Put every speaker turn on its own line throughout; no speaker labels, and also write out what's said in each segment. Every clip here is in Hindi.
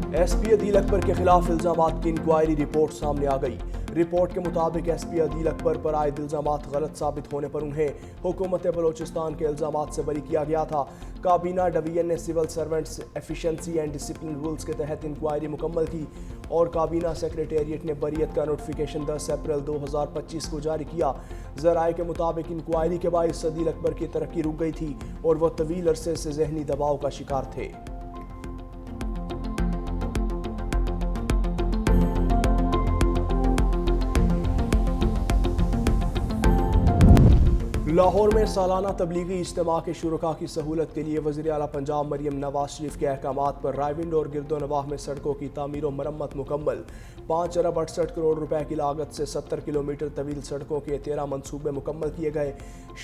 एसपी अदील अकबर के खिलाफ इल्जामात की इंक्वायरी रिपोर्ट सामने आ गई। रिपोर्ट के मुताबिक एसपी अदील अकबर पर आयद इल्जामात गलत साबित होने पर उन्हें हुकूमत बलोचिस्तान के इल्जामात से बरी किया गया था। काबीना डिवीजन ने civil servants efficiency and discipline rules के तहत इंक्वायरी मुकम्मल की और काबीना सेक्रेटेरिएट ने बरीयत का नोटिफिकेशन 10 अप्रैल 2025 को जारी किया। ज़राए के मुताबिक इंक्वायरी के बायस अदील अकबर की तरक्की रुक गई थी और वह तवील अरसे से जहनी दबाव का शिकार थे। लाहौर में सालाना तबलीगी इज्तिमा के शुरका की सहूलत के लिए वज़ीर आला पंजाब मरियम नवाज शरीफ के अहकामात पर रायविंड और गिरदोनवाह में सड़कों की तामीर और मरम्मत मुकम्मल। 5 अरब 68 करोड़ रुपए की लागत से 70 किलोमीटर तवील सड़कों के 13 मनसूबे मुकम्मल किए गए।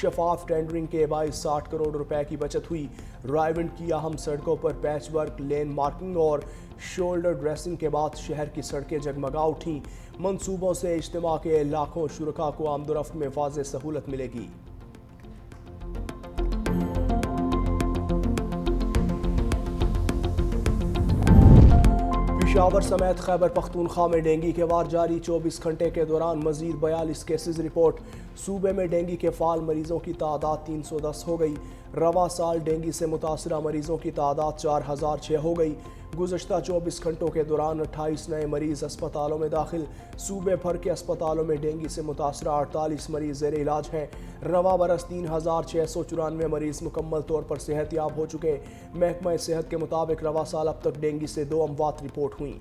शफाफ टेंडरिंग के बायस 60 करोड़ रुपए की बचत हुई। रायविंड की अहम सड़कों पर पैच वर्क, लेन मार्किंग और शोल्डर ड्रेसिंग के बाद शहर की सड़कें जगमगा उठीं। मनसूबों से इज्तिमा के लाखों शुरका को आमदोरफ्त में वाज़ेह सहूलत मिलेगी। पेशावर समेत खैबर पख्तूनख्वा में डेंगू के वार जारी। 24 घंटे के दौरान मजीद 42 केसेज रिपोर्ट। सूबे में डेंगू के फाल मरीजों की तादाद 310 हो गई। रवा साल डेंगू से मुतासरा मरीजों की तादाद 4006 हो गई। गुज़श्ता 24 घंटों के दौरान 28 नए मरीज अस्पतालों में दाखिल। सूबे भर के अस्पतालों में डेंगू से मुतासरा 48 मरीज ज़ेर इलाज हैं। रवा बरस 3694 मरीज मुकम्मल तौर पर सेहतयाब हो चुके। महकमा सेहत के मुताबिक रवा साल अब तक डेंगू से 2 अमवात रिपोर्ट हुई।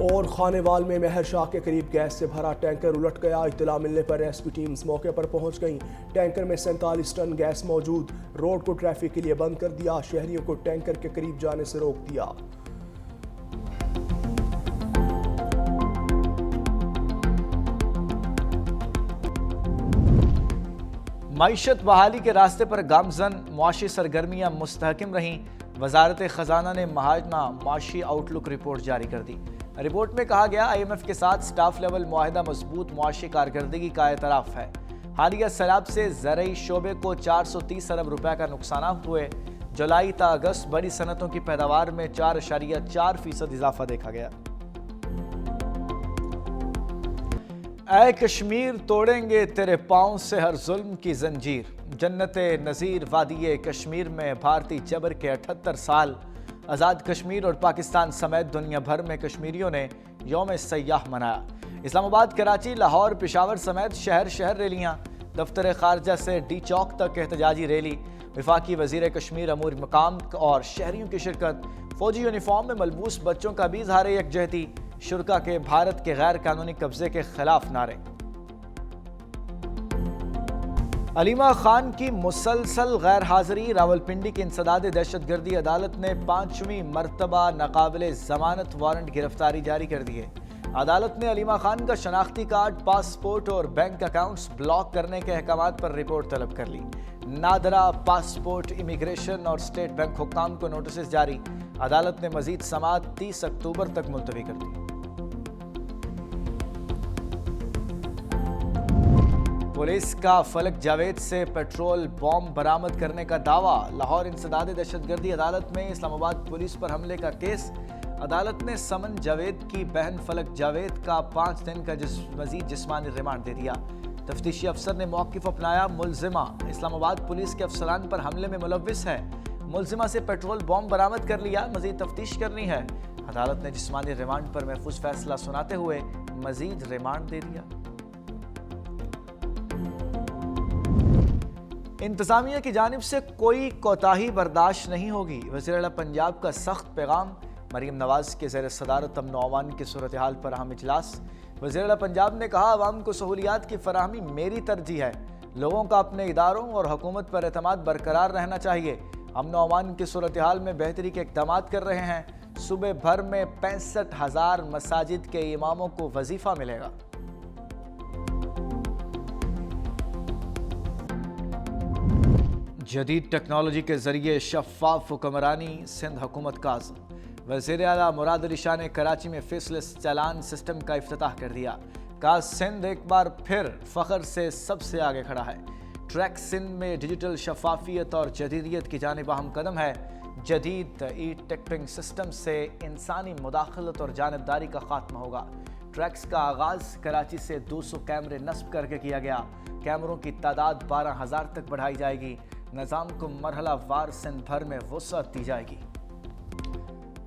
और खानेवाल में मेहर शाह के करीब गैस से भरा टैंकर उलट गया। इत्तला मिलने पर रेस्क्यू टीम्स मौके पर पहुंच गईं। टैंकर में 47 टन गैस मौजूद। रोड को ट्रैफिक के लिए बंद कर दिया। शहरियों को टैंकर के करीब जाने से रोक दिया।
मईशत बहाली के रास्ते पर गामजन मुआशी सरगर्मियां मुस्तहकम रहीं। वजारत खजाना ने महाजना मुआशी आउटलुक रिपोर्ट जारी कर दी। रिपोर्ट में कहा गया IMF के साथ स्टाफ लेवल मुआहिदा मजबूत मुआशी कारकर्दगी का एतराफ़ है। हालिया सैलाब से ज़रई शोबे को 430 अरब रुपए का नुकसान हुए। जुलाई ता अगस्त बड़ी सनतों की पैदावार में 4.4% इजाफा देखा गया। ऐ कश्मीर तोड़ेंगे तेरे पाँव से हर जुल्म की जंजीर। जन्नते नज़ीर वादी कश्मीर में भारतीय जबर के 78 साल। आज़ाद कश्मीर और पाकिस्तान समेत दुनिया भर में कश्मीरियों ने यौम सयाह मनाया। इस्लामाबाद, कराची, लाहौर, पेशावर समेत शहर शहर रैलियाँ। दफ्तर खारजा से डी चौक तक एहतजाजी रैली। वफाकी वज़ीर कश्मीर अमूर मकाम और शहरियों की शिरकत। फौजी यूनिफॉर्म में मलबूस बच्चों का भी इज़हार यकजहती। शुरका के भारत के गैर कानूनी कब्जे के खिलाफ नारे। अलीमा खान की मुसलसल गैर हाजिरी। रावलपिंडी की इंसदाद दहशतगर्दी अदालत ने 5वीं मरतबा नाकाबिले जमानत वारंट गिरफ्तारी जारी कर दी है। अदालत ने अलीमा खान का शनाख्ती कार्ड, पासपोर्ट और बैंक अकाउंट्स ब्लॉक करने के अहकामात पर रिपोर्ट तलब कर ली। नादरा, पासपोर्ट, इमिग्रेशन और स्टेट बैंक हुक्काम को नोटिस जारी। अदालत ने मजीद समाअत 30 अक्टूबर तक मुलतवी कर दी। पुलिस का फलक जावेद से पेट्रोल बॉम्ब बरामद करने का दावा। लाहौर इंसदाद दहशतगर्दी अदालत में इस्लामाबाद पुलिस पर हमले का केस। अदालत ने समन जावेद की बहन फलक जावेद का 5 दिन का मजीद जिस्मानी रिमांड दे दिया। तफ्तीशी अफसर ने मौक़िफ़ अपनाया। मुलजिमा इस्लामाबाद पुलिस के अफसरान पर हमले में मुलव्विस है। मुलजिमा से पेट्रोल बॉम्ब बरामद कर लिया, मजीद तफ्तीश करनी है। अदालत ने जिस्मानी रिमांड पर महफूज फैसला सुनाते हुए मजीद रिमांड दे दिया। इंतजामिया की जानिब से कोई कोताही बर्दाश्त नहीं होगी। वज़ीर आला पंजाब का सख्त पैगाम। मरीम नवाज के ज़ेर सदारत अमन अमान की सूरत हाल पर अहम इजलास। वज़ीर आला पंजाब ने कहा, अवाम को सहूलियात की फराहमी मेरी तरजीह है। लोगों का अपने इदारों और हुकूमत पर एतमाद बरकरार रहना चाहिए। अमन अमान की सूरत हाल में बेहतरी के इक़दाम कर रहे हैं। सूबे भर में 65,000 मसाजिद के इमामों को वजीफ़ा मिलेगा। जदीद टेक्नोलॉजी के जरिए शफाफ हुक्मरानी, सिंध हुकूमत का आज़म। वज़ीर आला मुराद अली शाह ने कराची में फेसलेस चालान सिस्टम का इफ्तिताह कर दिया। कहा, सिंध एक बार फिर फ़ख्र से सबसे आगे खड़ा है। ट्रैक सिंध में डिजिटल शफाफियत और जदीदियत की जानिब अहम कदम है। जदीद ई टिकटिंग सिस्टम से इंसानी मुदाखलत और जानबदारी का खात्मा होगा। ट्रैक्स का आगाज कराची से 200 कैमरे नस्ब करके किया गया। कैमरों की तादाद 12,000 तक बढ़ाई जाएगी। निज़ाम को मरहला वार सिंध भर में वुसअत दी जाएगी।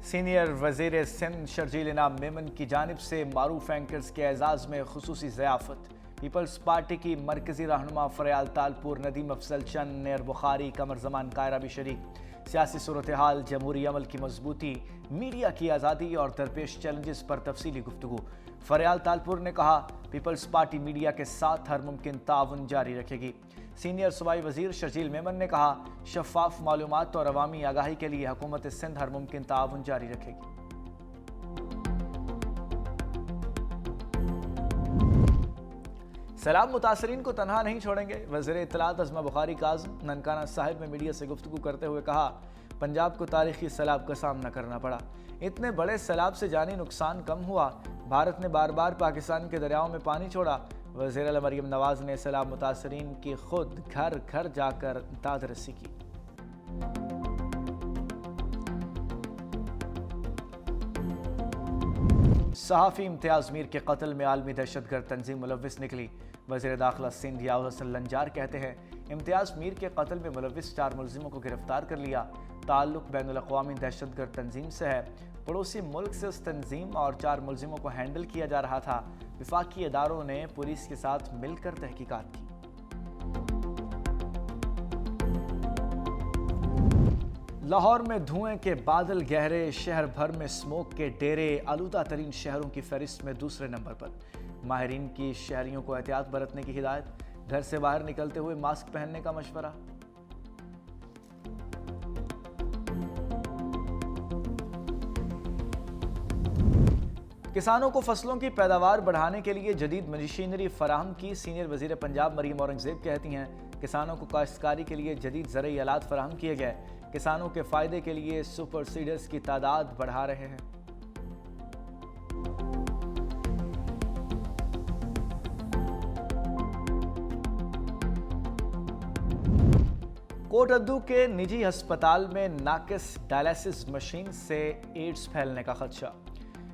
सीनियर वज़ीर सिंध शर्जील इनाम मेमन की जानिब से मारूफ एंकर्स के एजाज़ में खुसूसी ज़ियाफ़त। पीपल्स पार्टी की मरकज़ी रहनुमा फ़रयाल तालपुर, नदीम अफजल चंद, नेर बुखारी, कमर जमान कायरा भी शरीक। सियासी सूरत हाल, जमहूरी अमल की मजबूती, मीडिया की आज़ादी और दरपेश चैलेंजेस पर तफसीली गुफ्तगू। फ़रयाल तालपुर ने कहा, पीपल्स पार्टी मीडिया के साथ हर मुमकिन ताउन जारी रखेगी। सीनियर सूबाई वज़ीर शर्जील मेमन ने कहा, शफाफ मालूमात और अवामी आगाही के लिए हुकूमत सिंध हर मुमकिन ताउन जारी रखेगी। सैलाब मुतासरीन को तनहा नहीं छोड़ेंगे। वज़ीर इत्तलात अज़मा बुखारी काज़म ननकाना साहिब में मीडिया से गुफ्तगू करते हुए कहा, पंजाब को तारीखी सैलाब का सामना करना पड़ा। इतने बड़े सैलाब से जानी नुकसान कम हुआ। भारत ने बार बार पाकिस्तान के दरियाओं में पानी छोड़ा। वज़ीर आला मरियम नवाज ने सैलाब मुतासरीन की खुद घर घर जाकर दाद रसी की। सहाफ़ी इम्तियाज़ मीर के कत्ल में आलमी दहशतगर्द तंजीम मुलव्विस निकली। वज़ीर दाखिला सिंध याऊद हसन लंजार कहते हैं, इम्तियाज़ मीर के कत्ल में मुलव्विस 4 मुलजिमों को गिरफ्तार कर लिया। ताल्लुक बैनुल अक़वामी दहशतगर्द तंजीम से है। पड़ोसी मुल्क से उस तंजीम और 4 मुलजिमों को हैंडल किया जा रहा था। विफाकी इदारों ने पुलिस के साथ मिलकर तहकीकात की। लाहौर में धुएं के बादल गहरे, शहर भर में स्मोक के डेरे, आलूदा तरीन शहरों की फहरिस्त में दूसरे नंबर पर। माहिरीन की शहरियों को एहतियात बरतने की हिदायत। घर से बाहर निकलते हुए मास्क पहनने का मशवरा। किसानों को फसलों की पैदावार बढ़ाने के लिए जदीद मशीनरी फराहम की। सीनियर वज़ीर पंजाब मरीम औरंगज़ेब कहती हैं, किसानों को काश्तकारी के लिए जदीद ज़रई आलात फराहम किए गए। किसानों के फ़ायदे के लिए सुपर सीडर्स की तादाद बढ़ा रहे हैं। कोटअद्दू के निजी अस्पताल में नाकिस डायलिसिस मशीन से एड्स फैलने का खदशा।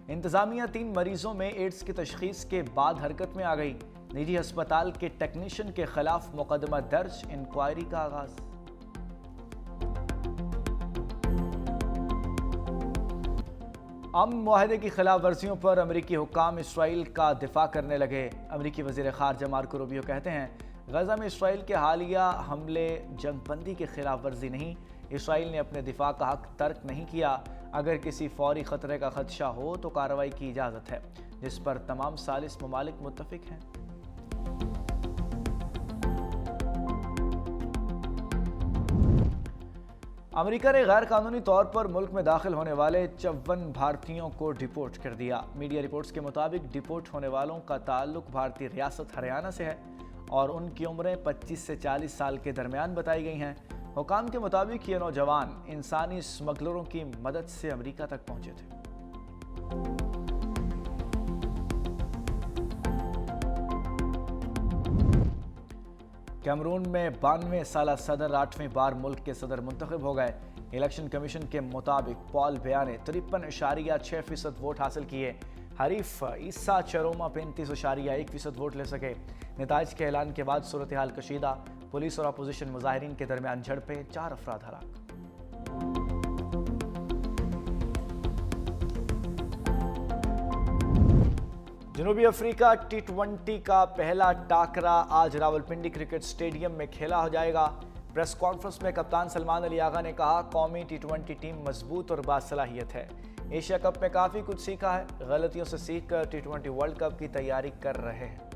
इंतजामिया 3 मरीजों में एड्स की तशखीस के बाद हरकत में आ गई। निजी अस्पताल के टेक्नीशियन के खिलाफ मुकदमा दर्ज, इंक्वायरी का आगाज। अमन मुआहदे की खिलाफ वर्जियों पर अमरीकी हुक्काम इसराइल का दिफा करने लगे। अमरीकी वज़ीर ख़ारजा मार्को रूबियो कहते हैं, गजा में इसराइल के हालिया हमले जंगबंदी की खिलाफ वर्जी नहीं। इसराइल ने अपने दिफा का हक तर्क नहीं किया। अगर किसी फौरी खतरे का खदशा हो तो कार्रवाई की इजाज़त है, जिस पर तमाम सालिस ममालिक मुत्तफिक हैं। अमेरिका ने गैर कानूनी तौर पर मुल्क में दाखिल होने वाले 54 भारतीयों को डिपोर्ट कर दिया। मीडिया रिपोर्ट्स के मुताबिक डिपोर्ट होने वालों का ताल्लुक भारतीय रियासत हरियाणा से है और उनकी उम्रें 25 से 40 साल के दरमियान बताई गई हैं। हुकाम के मुताबिक ये नौजवान इंसानी स्मगलरों की मदद से अमेरिका तक पहुंचे थे। कैमरून में 92 साला सदर 8वीं बार मुल्क के सदर मुंतखब हो गए। इलेक्शन कमीशन के मुताबिक पॉल बिया ने 53.6% वोट हासिल किए। हरीफ ईसा चरोमा 35.1% वोट ले सके। नताइज के ऐलान के बाद सूरत हाल कशीदा। पुलिस और अपोजिशन मुजाहिरीन के दरमियान झड़पें, 4 अफराद हलाक। जनूबी अफ्रीका T20 का पहला टाकरा आज रावलपिंडी क्रिकेट स्टेडियम में खेला हो जाएगा। प्रेस कॉन्फ्रेंस में कप्तान सलमान अली आगा ने कहा, कौमी T20 टीम मजबूत और बासलाहियत है। एशिया कप में काफ़ी कुछ सीखा है। गलतियों से सीख कर T20 वर्ल्ड कप की तैयारी कर रहे हैं।